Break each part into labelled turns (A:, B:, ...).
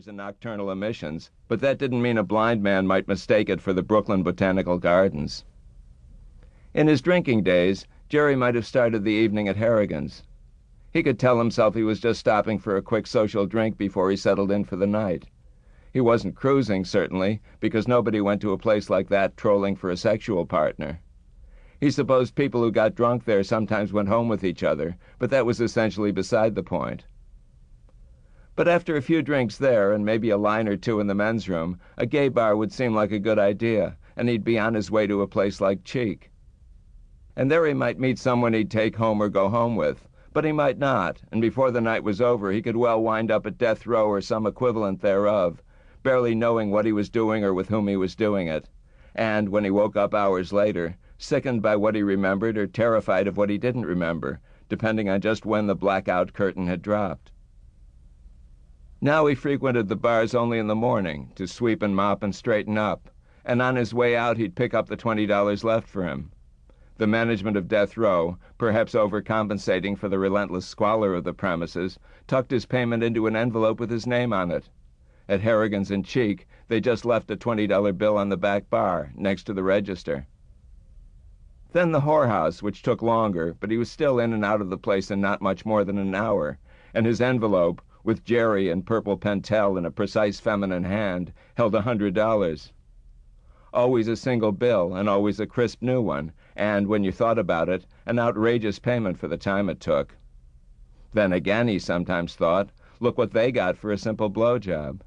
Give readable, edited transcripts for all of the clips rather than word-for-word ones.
A: and nocturnal emissions, but that didn't mean a blind man might mistake it for the Brooklyn Botanical Gardens. In his drinking days, Jerry might have started the evening at Harrigan's. He could tell himself he was just stopping for a quick social drink before he settled in for the night. He wasn't cruising, certainly, because nobody went to a place like that trolling for a sexual partner. He supposed people who got drunk there sometimes went home with each other, but that was essentially beside the point. But after a few drinks there, and maybe a line or two in the men's room, a gay bar would seem like a good idea, and he'd be on his way to a place like Cheek. And there he might meet someone he'd take home or go home with, but he might not, and before the night was over he could well wind up at death row or some equivalent thereof, barely knowing what he was doing or with whom he was doing it, and, when he woke up hours later, sickened by what he remembered or terrified of what he didn't remember, depending on just when the blackout curtain had dropped. Now he frequented the bars only in the morning, to sweep and mop and straighten up, and on his way out he'd pick up the $20 left for him. The management of death row, perhaps overcompensating for the relentless squalor of the premises, tucked his payment into an envelope with his name on it. At Harrigan's and Cheek, they just left a $20 bill on the back bar, next to the register. Then the whorehouse, which took longer, but he was still in and out of the place in not much more than an hour, and his envelope, with Jerry and purple pentel in a precise feminine hand, held $100. Always a single bill, and always a crisp new one, and, when you thought about it, an outrageous payment for the time it took. Then again, he sometimes thought, look what they got for a simple blowjob.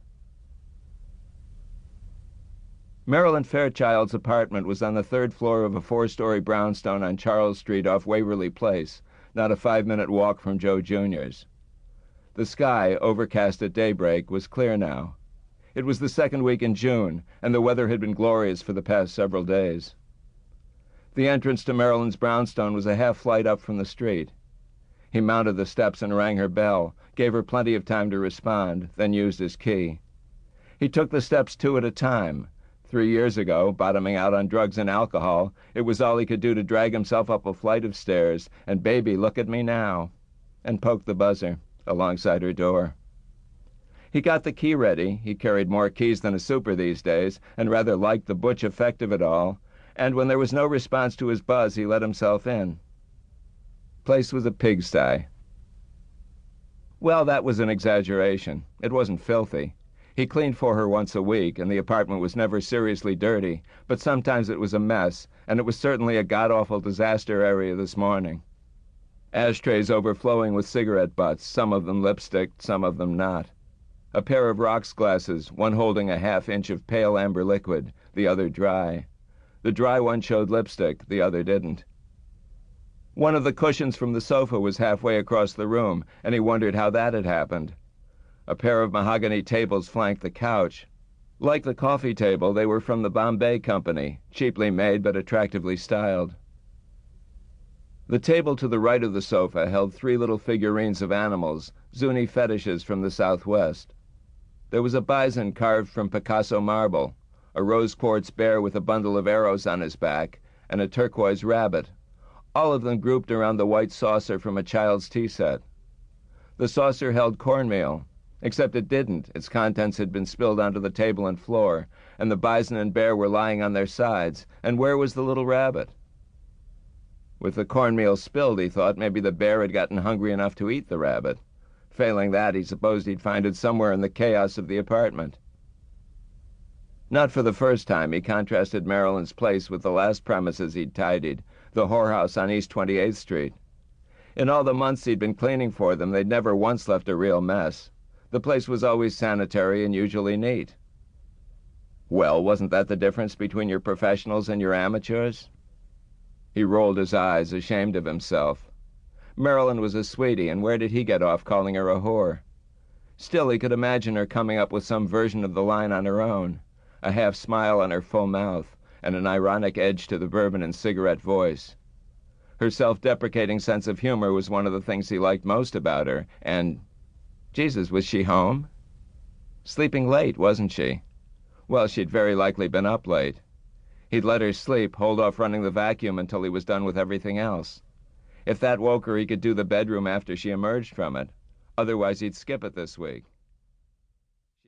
A: Marilyn Fairchild's apartment was on the third floor of a 4-story brownstone on Charles Street off Waverly Place, not a 5-minute walk from Joe Jr.'s. The sky, overcast at daybreak, was clear now. It was the second week in June, and the weather had been glorious for the past several days. The entrance to Marilyn's brownstone was a half-flight up from the street. He mounted the steps and rang her bell, gave her plenty of time to respond, then used his key. He took the steps 2 at a time. 3 years ago, bottoming out on drugs and alcohol, it was all he could do to drag himself up a flight of stairs, and baby, look at me now, and poke the buzzer alongside her door. He got the key ready. He carried more keys than a super these days, and rather liked the butch effect of it all, and when there was no response to his buzz, he let himself in. Place was a pigsty. Well, that was an exaggeration. It wasn't filthy. He cleaned for her once a week, and the apartment was never seriously dirty, but sometimes it was a mess, and it was certainly a god-awful disaster area this morning. Ashtrays overflowing with cigarette butts, some of them lipsticked, some of them not. A pair of rocks glasses, one holding a half-inch of pale amber liquid, the other dry. The dry one showed lipstick, the other didn't. One of the cushions from the sofa was halfway across the room, and he wondered how that had happened. A pair of mahogany tables flanked the couch. Like the coffee table, they were from the Bombay Company, cheaply made but attractively styled. The table to the right of the sofa held 3 little figurines of animals, Zuni fetishes from the Southwest. There was a bison carved from Picasso marble, a rose quartz bear with a bundle of arrows on his back, and a turquoise rabbit, all of them grouped around the white saucer from a child's tea set. The saucer held cornmeal, except it didn't. Its contents had been spilled onto the table and floor, and the bison and bear were lying on their sides, and where was the little rabbit? With the cornmeal spilled, he thought maybe the bear had gotten hungry enough to eat the rabbit. Failing that, he supposed he'd find it somewhere in the chaos of the apartment. Not for the first time, he contrasted Marilyn's place with the last premises he'd tidied, the whorehouse on East 28th Street. In all the months he'd been cleaning for them, they'd never once left a real mess. The place was always sanitary and usually neat. Well, wasn't that the difference between your professionals and your amateurs? He rolled his eyes, ashamed of himself. Marilyn was a sweetie, and where did he get off calling her a whore? Still, he could imagine her coming up with some version of the line on her own, a half-smile on her full mouth, and an ironic edge to the bourbon and cigarette voice. Her self-deprecating sense of humor was one of the things he liked most about her, and... Jesus, was she home? Sleeping late, wasn't she? Well, she'd very likely been up late. He'd let her sleep, hold off running the vacuum until he was done with everything else. If that woke her, he could do the bedroom after she emerged from it. Otherwise, he'd skip it this week.